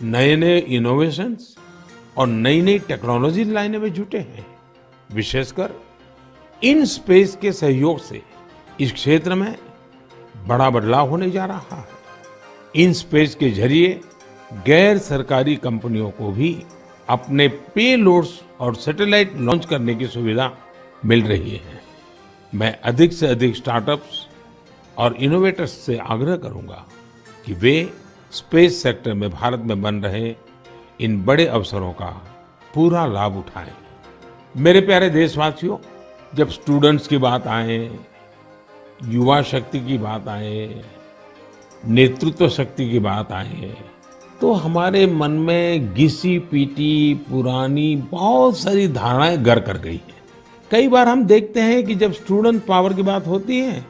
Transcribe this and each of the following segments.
नए नए इनोवेशंस और नई नई टेक्नोलॉजी लाने में जुटे हैं। विशेषकर इन स्पेस के सहयोग से इस क्षेत्र में बड़ा बदलाव होने जा रहा है। इन स्पेस के जरिए गैर सरकारी कंपनियों को भी अपने पेलोड्स और सैटेलाइट लॉन्च करने की सुविधा मिल रही है। मैं अधिक से अधिक स्टार्टअप्स और इनोवेटर्स से आग्रह करूंगा कि वे स्पेस सेक्टर में भारत में बन रहे इन बड़े अवसरों का पूरा लाभ उठाएं। मेरे प्यारे देशवासियों, जब स्टूडेंट्स की बात आए, युवा शक्ति की बात आए, नेतृत्व शक्ति की बात आए, तो हमारे मन में घिसी पीटी पुरानी बहुत सारी धारणाएं घर कर गई हैं। कई बार हम देखते हैं कि जब स्टूडेंट पावर की बात होती है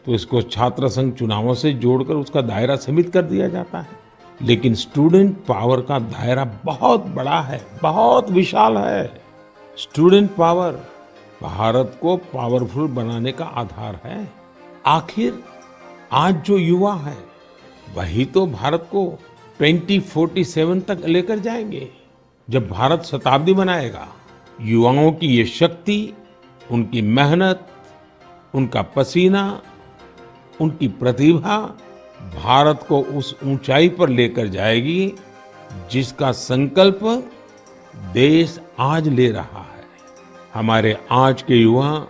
तो इसको छात्र संघ चुनावों से जोड़कर उसका दायरा सीमित कर दिया जाता है। लेकिन स्टूडेंट पावर का दायरा बहुत बड़ा है, बहुत विशाल है। स्टूडेंट पावर भारत को पावरफुल बनाने का आधार है। आखिर आज जो युवा है वही तो भारत को 2047 तक लेकर जाएंगे। जब भारत शताब्दी मनाएगा, युवाओं की ये शक्ति, उनकी मेहनत, उनका पसीना, उनकी प्रतिभा भारत को उस ऊंचाई पर लेकर जाएगी जिसका संकल्प देश आज ले रहा है। हमारे आज के युवा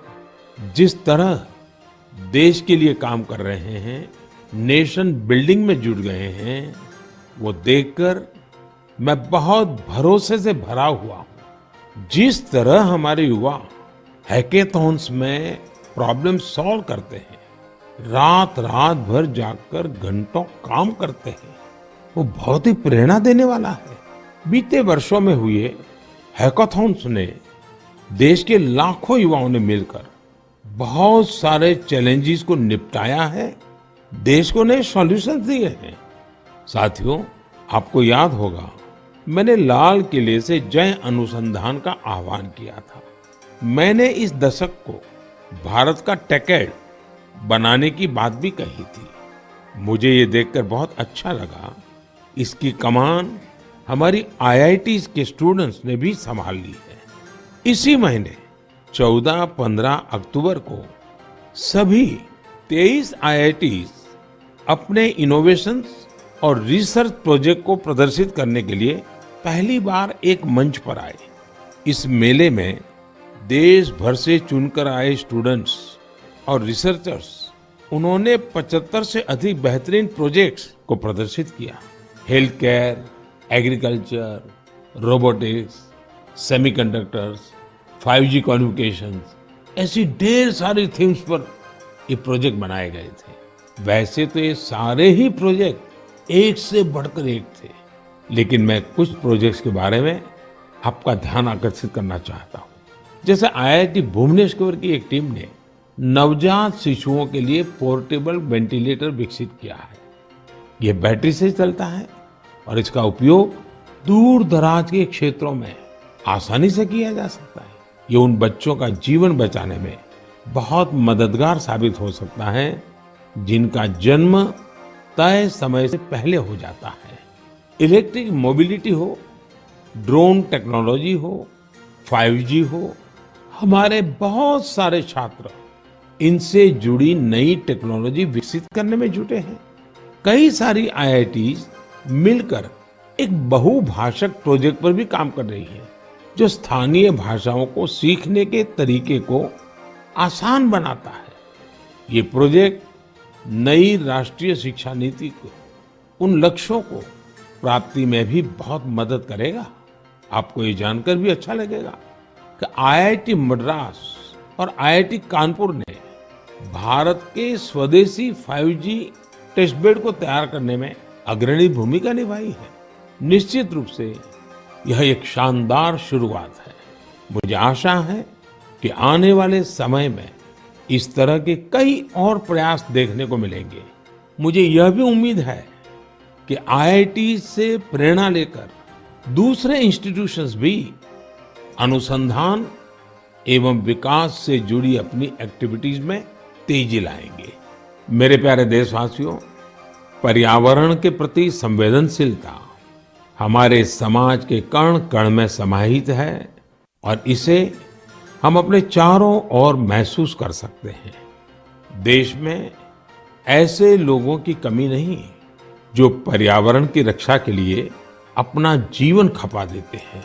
जिस तरह देश के लिए काम कर रहे हैं, नेशन बिल्डिंग में जुट गए हैं, वो देखकर मैं बहुत भरोसे से भरा हुआ हूं। जिस तरह हमारे युवा हैकेथॉन्स में प्रॉब्लम सॉल्व करते हैं, रात रात भर जागकर घंटों काम करते हैं, वो बहुत ही प्रेरणा देने वाला है। बीते वर्षों में हुए हैकाथॉन्स ने देश के लाखों युवाओं ने मिलकर बहुत सारे चैलेंजेस को निपटाया है, देश को नए सॉल्यूशंस दिए हैं। साथियों, आपको याद होगा मैंने लाल किले से जय अनुसंधान का आह्वान किया था। मैंने इस दशक को भारत का टेकेड बनाने की बात भी कही थी। मुझे ये देखकर बहुत अच्छा लगा। इसकी कमान हमारी आईआईटीज के स्टूडेंट्स ने भी संभाल ली है। इसी महीने 14-15 अक्टूबर को सभी 23 आईआईटीज अपने इनोवेशंस और रिसर्च प्रोजेक्ट को प्रदर्शित करने के लिए पहली बार एक मंच पर आए। इस मेले में देश भर से चुनकर आए स्टूडेंट्स और रिसर्चर्स, उन्होंने 75 से अधिक बेहतरीन प्रोजेक्ट्स को प्रदर्शित किया। Health care, agriculture, robotics, semiconductors, 5G communications, ऐसी ढेर सारी थीम्स पर ये प्रोजेक्ट बनाए गए थे। वैसे तो ये सारे ही प्रोजेक्ट एक से बढ़कर एक थे, लेकिन मैं कुछ प्रोजेक्ट्स के बारे में आपका ध्यान आकर्षित करना चाहता हूँ। जैसे आईआईटी भुवनेश्वर की एक टीम ने नवजात शिशुओं के लिए पोर्टेबल वेंटिलेटर विकसित किया है। ये बैटरी से चलता है और इसका उपयोग दूर दराज के क्षेत्रों में आसानी से किया जा सकता है। ये उन बच्चों का जीवन बचाने में बहुत मददगार साबित हो सकता है जिनका जन्म तय समय से पहले हो जाता है। इलेक्ट्रिक मोबिलिटी हो, ड्रोन टेक्नोलॉजी हो, 5G हो, हमारे बहुत सारे छात्र इनसे जुड़ी नई टेक्नोलॉजी विकसित करने में जुटे हैं। कई सारी आईआईटीज मिलकर एक बहुभाषक प्रोजेक्ट पर भी काम कर रही है, जो स्थानीय भाषाओं को सीखने के तरीके को आसान बनाता है। ये प्रोजेक्ट नई राष्ट्रीय शिक्षा नीति को, उन लक्ष्यों को प्राप्ति में भी बहुत मदद करेगा। आपको ये जानकर भी अच्छा लगेगा कि आईआईटी मद्रास और आईआईटी कानपुर ने भारत के स्वदेशी 5G टेस्ट बेड को तैयार करने में अग्रणी भूमिका निभाई है। निश्चित रूप से यह एक शानदार शुरुआत है। मुझे आशा है कि आने वाले समय में इस तरह के कई और प्रयास देखने को मिलेंगे। मुझे यह भी उम्मीद है कि आईआईटी से प्रेरणा लेकर दूसरे इंस्टीट्यूशंस भी अनुसंधान एवं विकास से जुड़ी अपनी एक्टिविटीज में तेजी लाएंगे। मेरे प्यारे देशवासियों, पर्यावरण के प्रति संवेदनशीलता हमारे समाज के कण कण में समाहित है और इसे हम अपने चारों ओर महसूस कर सकते हैं। देश में ऐसे लोगों की कमी नहीं जो पर्यावरण की रक्षा के लिए अपना जीवन खपा देते हैं।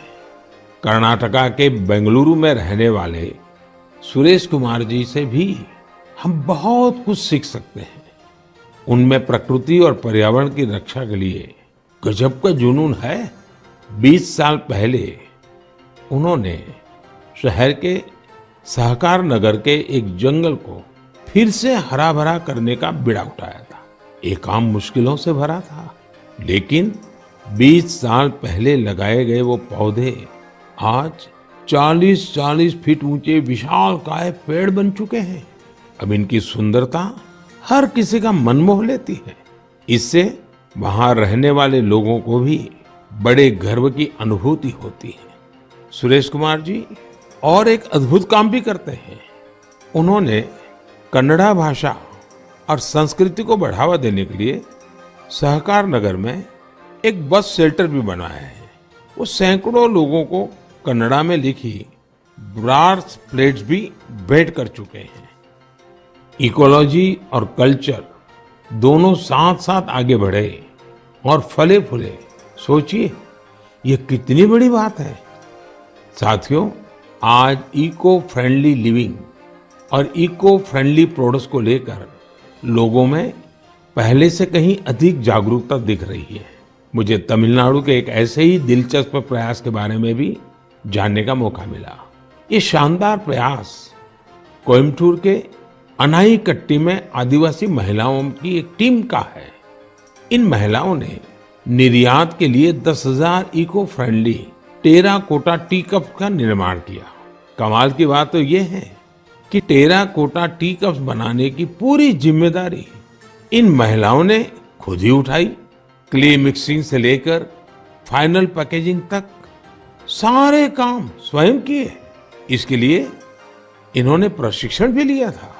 कर्नाटका के बेंगलुरु में रहने वाले सुरेश कुमार जी से भी हम बहुत कुछ सीख सकते हैं। उनमें प्रकृति और पर्यावरण की रक्षा के लिए गजब का जुनून है। 20 साल पहले उन्होंने शहर के सहकार नगर के एक जंगल को फिर से हरा भरा करने का बीड़ा उठाया था। ये काम मुश्किलों से भरा था, लेकिन 20 साल पहले लगाए गए वो पौधे आज 40-40 फीट ऊंचे विशालकाय पेड़ बन चुके हैं। अब इनकी सुंदरता हर किसी का मन मोह लेती है। इससे वहां रहने वाले लोगों को भी बड़े गर्व की अनुभूति होती है। सुरेश कुमार जी और एक अद्भुत काम भी करते हैं। उन्होंने कन्नड़ा भाषा और संस्कृति को बढ़ावा देने के लिए सहकार नगर में एक बस शेल्टर भी बनाया है। वो सैकड़ों लोगों को कन्नड़ा में लिखी ब्रास प्लेट्स भी भेंट कर चुके हैं। इकोलॉजी और कल्चर दोनों साथ साथ आगे बढ़े और फले फूले। सोचिए, ये कितनी बड़ी बात है। साथियों, आज इको फ्रेंडली लिविंग और इको फ्रेंडली प्रोडक्ट्स को लेकर लोगों में पहले से कहीं अधिक जागरूकता दिख रही है। मुझे तमिलनाडु के एक ऐसे ही दिलचस्प प्रयास के बारे में भी जानने का मौका मिला। ये शानदार प्रयास कोयम्बटूर के अनाईकट्टी में आदिवासी महिलाओं की एक टीम का है। इन महिलाओं ने निर्यात के लिए 10,000 eco friendly terracotta tea cup का निर्माण किया। कमाल की बात तो ये है कि टेराकोटा टी कप्स बनाने की पूरी जिम्मेदारी इन महिलाओं ने खुद ही उठाई। क्ले मिक्सिंग से लेकर फाइनल पैकेजिंग तक सारे काम स्वयं किए। इसके लिए इन्होंने प्रशिक्षण भी लिया था।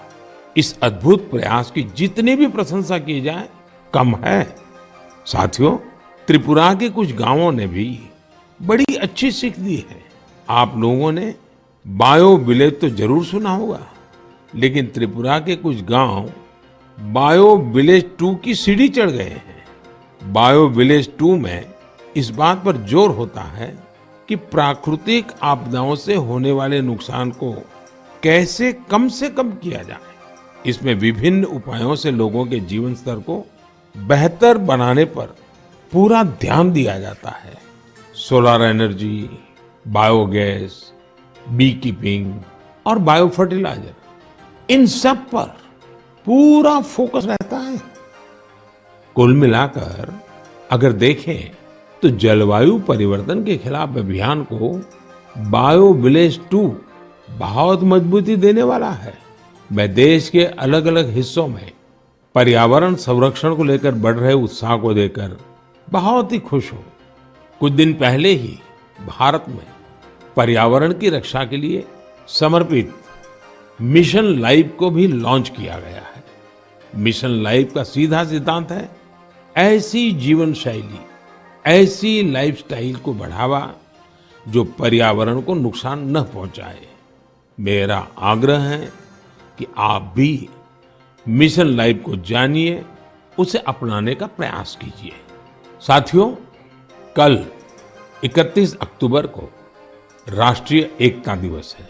इस अद्भुत प्रयास की जितनी भी प्रशंसा की जाए कम है। साथियों, त्रिपुरा के कुछ गांवों ने भी बड़ी अच्छी सीख दी है। आप लोगों ने बायो विलेज तो जरूर सुना होगा, लेकिन त्रिपुरा के कुछ गांव बायो विलेज 2 की सीढ़ी चढ़ गए हैं। बायो विलेज 2 में इस बात पर जोर होता है कि प्राकृतिक आपदाओं से होने वाले नुकसान को कैसे कम से कम किया जाए। इसमें विभिन्न उपायों से लोगों के जीवन स्तर को बेहतर बनाने पर पूरा ध्यान दिया जाता है। Solar energy, biogas, bee keeping और बायो फर्टिलाइजर, इन सब पर पूरा फोकस रहता है। कुल मिलाकर अगर देखें तो जलवायु परिवर्तन के खिलाफ अभियान को बायो विलेज 2 बहुत मजबूती देने वाला है। मैं देश के अलग अलग हिस्सों में पर्यावरण संरक्षण को लेकर बढ़ रहे उत्साह को देखकर बहुत ही खुश हूं। कुछ दिन पहले ही भारत में पर्यावरण की रक्षा के लिए समर्पित मिशन लाइफ को भी लॉन्च किया गया है। मिशन लाइफ का सीधा सिद्धांत है ऐसी जीवन शैली, ऐसी लाइफस्टाइल को बढ़ावा जो पर्यावरण को नुकसान न पहुंचाए। मेरा आग्रह है कि आप भी मिशन लाइफ को जानिए, उसे अपनाने का प्रयास कीजिए। साथियों, कल 31 अक्टूबर को राष्ट्रीय एकता दिवस है।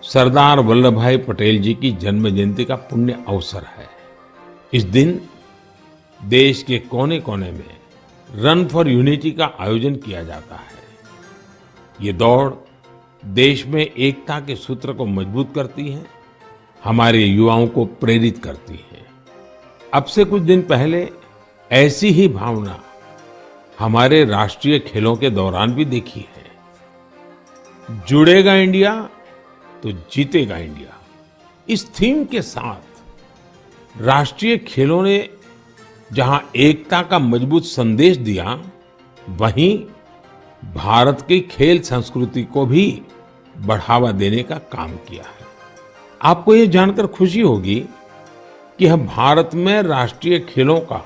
सरदार वल्लभ भाई पटेल जी की जन्म जयंती का पुण्य अवसर है। इस दिन देश के कोने कोने में रन फॉर यूनिटी का आयोजन किया जाता है। ये दौड़ देश में एकता के सूत्र को मजबूत करती है, हमारे युवाओं को प्रेरित करती है। अब से कुछ दिन पहले ऐसी ही भावना हमारे राष्ट्रीय खेलों के दौरान भी देखी है। जुड़ेगा इंडिया तो जीतेगा इंडिया, इस थीम के साथ राष्ट्रीय खेलों ने जहां एकता का मजबूत संदेश दिया, वहीं भारत की खेल संस्कृति को भी बढ़ावा देने का काम किया है। आपको ये जानकर खुशी होगी कि यह भारत में राष्ट्रीय खेलों का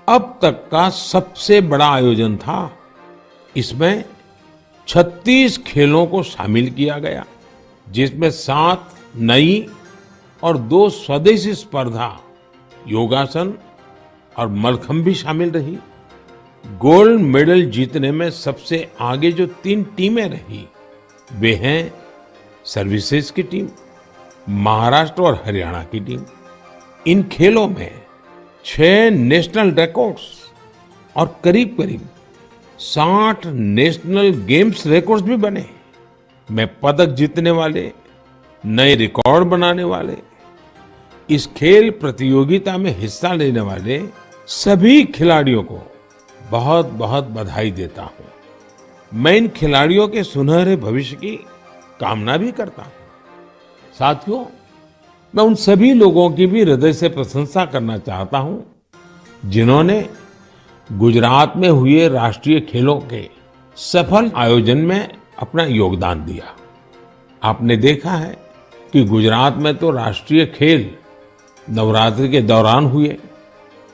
अब तक का सबसे बड़ा आयोजन था। इसमें 36 खेलों को शामिल किया गया, जिसमें 7 नई और 2 स्वदेशी स्पर्धा योगासन और मलखंब भी शामिल रही। गोल्ड मेडल जीतने में सबसे आगे जो 3 टीमें रही, वे हैं सर्विसेज की टीम, महाराष्ट्र और हरियाणा की टीम। इन खेलों में 6 नेशनल रिकॉर्ड्स और करीब करीब 60 नेशनल गेम्स रिकॉर्ड्स भी बने। मैं पदक जीतने वाले, नए रिकॉर्ड बनाने वाले, इस खेल प्रतियोगिता में हिस्सा लेने वाले सभी खिलाड़ियों को बहुत बहुत बधाई देता हूं। मैं इन खिलाड़ियों के सुनहरे भविष्य की कामना भी करता हूं। साथियों, मैं उन सभी लोगों की भी हृदय से प्रशंसा करना चाहता हूं जिन्होंने गुजरात में हुए राष्ट्रीय खेलों के सफल आयोजन में अपना योगदान दिया। आपने देखा है कि गुजरात में तो राष्ट्रीय खेल नवरात्रि के दौरान हुए।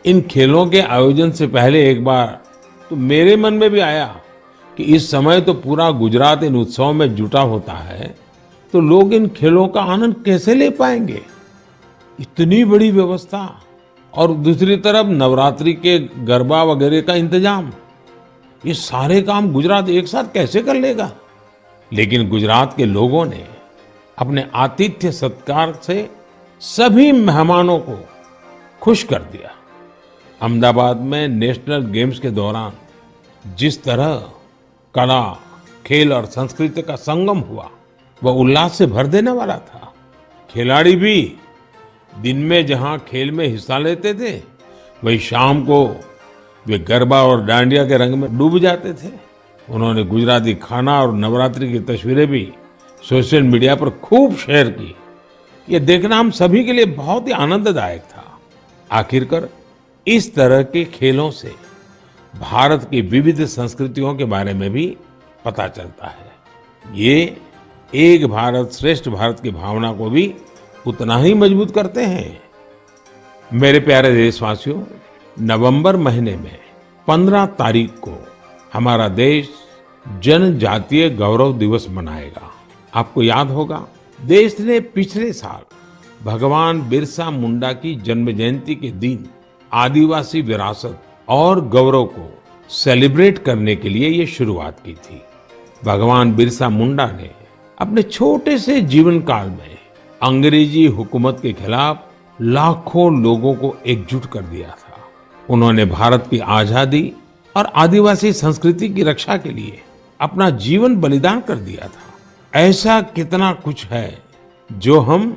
इन खेलों के आयोजन से पहले एक बार तो मेरे मन में भी आया कि इस समय तो पूरा गुजरात इन उत्सवों में जुटा होता है, तो लोग इन खेलों का आनंद कैसे ले पाएंगे। इतनी बड़ी व्यवस्था और दूसरी तरफ नवरात्रि के गरबा वगैरह का इंतजाम, ये सारे काम गुजरात एक साथ कैसे कर लेगा। लेकिन गुजरात के लोगों ने अपने आतिथ्य सत्कार से सभी मेहमानों को खुश कर दिया। अहमदाबाद में नेशनल गेम्स के दौरान जिस तरह कला, खेल और संस्कृति का संगम हुआ, वह उल्लास से भर देने वाला था। खिलाड़ी भी दिन में जहां खेल में हिस्सा लेते थे, वही शाम को वे गरबा और डांडिया के रंग में डूब जाते थे। उन्होंने गुजराती खाना और नवरात्रि की तस्वीरें भी सोशल मीडिया पर खूब शेयर की। ये देखना हम सभी के लिए बहुत ही आनंददायक था। आखिरकार इस तरह के खेलों से भारत की विविध संस्कृतियों के बारे में भी पता चलता है। ये एक भारत श्रेष्ठ भारत की भावना को भी उतना ही मजबूत करते हैं। मेरे प्यारे देशवासियों, नवंबर महीने में 15 तारीख को हमारा देश जनजातीय गौरव दिवस मनाएगा। आपको याद होगा, देश ने पिछले साल भगवान बिरसा मुंडा की जन्म जयंती के दिन आदिवासी विरासत और गौरव को सेलिब्रेट करने के लिए ये शुरुआत की थी। भगवान बिरसा मुंडा ने अपने छोटे से जीवन काल में अंग्रेजी हुकूमत के खिलाफ लाखों लोगों को एकजुट कर दिया था। उन्होंने भारत की आजादी और आदिवासी संस्कृति की रक्षा के लिए अपना जीवन बलिदान कर दिया था। ऐसा कितना कुछ है जो हम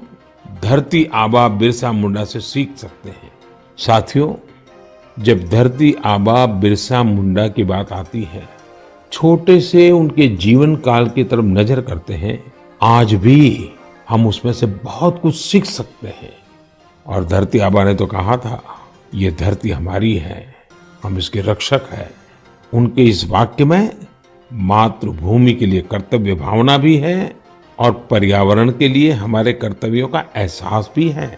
धरती आबा बिरसा मुंडा से सीख सकते हैं। साथियों, जब धरती आबा बिरसा मुंडा की बात आती है, छोटे से उनके जीवन काल की तरफ नजर करते हैं, आज भी हम उसमें से बहुत कुछ सीख सकते हैं। और धरती आबा ने तो कहा था, ये धरती हमारी है, हम इसके रक्षक हैं। उनके इस वाक्य में मातृभूमि के लिए कर्तव्य भावना भी है और पर्यावरण के लिए हमारे कर्तव्यों का एहसास भी है।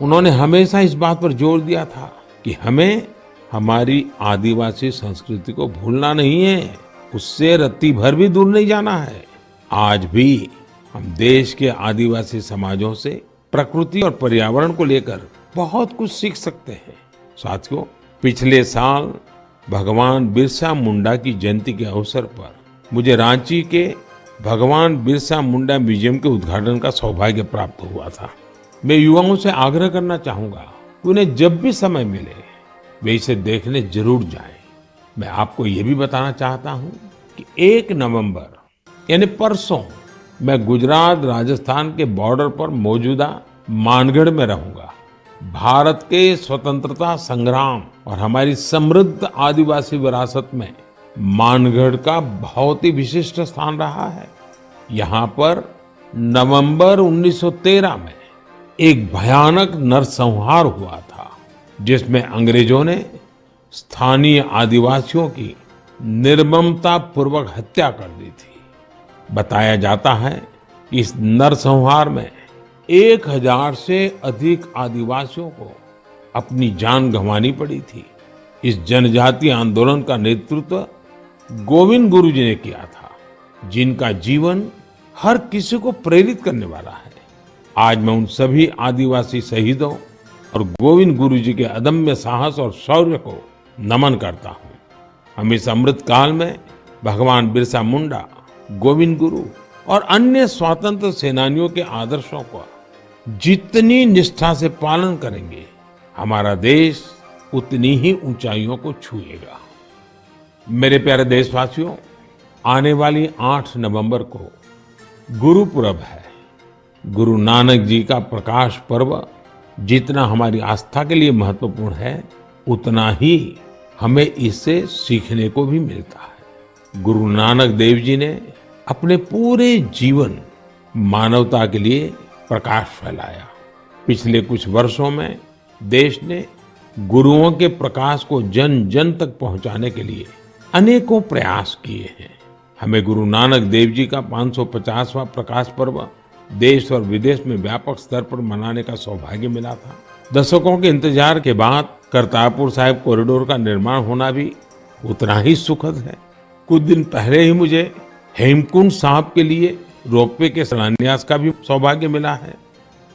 उन्होंने हमेशा इस बात पर जोर दिया था कि हमें हमारी आदिवासी संस्कृति को भूलना नहीं है, उससे रत्ती भर भी दूर नहीं जाना है। आज भी हम देश के आदिवासी समाजों से प्रकृति और पर्यावरण को लेकर बहुत कुछ सीख सकते हैं। साथियों, पिछले साल भगवान बिरसा मुंडा की जयंती के अवसर पर मुझे रांची के भगवान बिरसा मुंडा म्यूजियम के उद्घाटन का सौभाग्य प्राप्त हुआ था। मैं युवाओं से आग्रह करना चाहूंगा कि उन्हें जब भी समय मिले वे इसे देखने जरूर जाएं। मैं आपको ये भी बताना चाहता हूं कि 1 नवंबर यानी परसों मैं गुजरात राजस्थान के बॉर्डर पर मौजूदा मानगढ़ में रहूंगा। भारत के स्वतंत्रता संग्राम और हमारी समृद्ध आदिवासी विरासत में मानगढ़ का बहुत ही विशिष्ट स्थान रहा है। यहाँ पर नवंबर 1913 में एक भयानक नरसंहार हुआ था, जिसमें अंग्रेजों ने स्थानीय आदिवासियों की निर्ममता पूर्वक हत्या कर दी थी। बताया जाता है कि इस नरसंहार में 1000 से अधिक आदिवासियों को अपनी जान गंवानी पड़ी थी। इस जनजातीय आंदोलन का नेतृत्व गोविंद गुरु जी ने किया था, जिनका जीवन हर किसी को प्रेरित करने वाला है। आज मैं उन सभी आदिवासी शहीदों और गोविंद गुरु जी के अदम्य साहस और शौर्य को नमन करता हूँ। हम इस अमृत काल में भगवान बिरसा मुंडा, गोविंद गुरु और अन्य स्वतंत्र सेनानियों के आदर्शों का जितनी निष्ठा से पालन करेंगे, हमारा देश उतनी ही ऊंचाइयों को छुएगा। मेरे प्यारे देशवासियों, आने वाली 8 नवंबर को गुरुपुरब है। गुरु नानक जी का प्रकाश पर्व जितना हमारी आस्था के लिए महत्वपूर्ण है, उतना ही हमें इससे सीखने को भी मिलता है। गुरु नानक देव जी ने अपने पूरे जीवन मानवता के लिए प्रकाश फैलाया। पिछले कुछ वर्षों में देश ने गुरुओं के प्रकाश को जन जन तक पहुंचाने के लिए अनेकों प्रयास किए हैं। हमें गुरु नानक देव जी का 550वां प्रकाश पर्व देश और विदेश में व्यापक स्तर पर मनाने का सौभाग्य मिला था। दशकों के इंतजार के बाद करतारपुर साहिब कॉरिडोर का निर्माण होना भी उतना ही सुखद है। कुछ दिन पहले ही मुझे हेमकुंड साहिब के लिए रोपवे के शिलान्यास का भी सौभाग्य मिला है।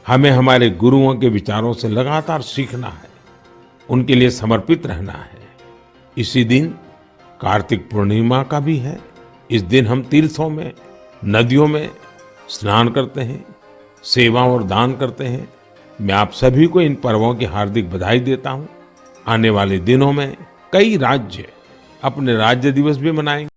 हमें हमारे गुरुओं के विचारों से लगातार सीखना है, उनके लिए समर्पित रहना है। इसी दिन कार्तिक पूर्णिमा का भी है। इस दिन हम तीर्थों में, नदियों में स्नान करते हैं, सेवा और दान करते हैं। मैं आप सभी को इन पर्वों की हार्दिक बधाई देता हूं। आने वाले दिनों में कई राज्य अपने राज्य दिवस भी मनाएंगे।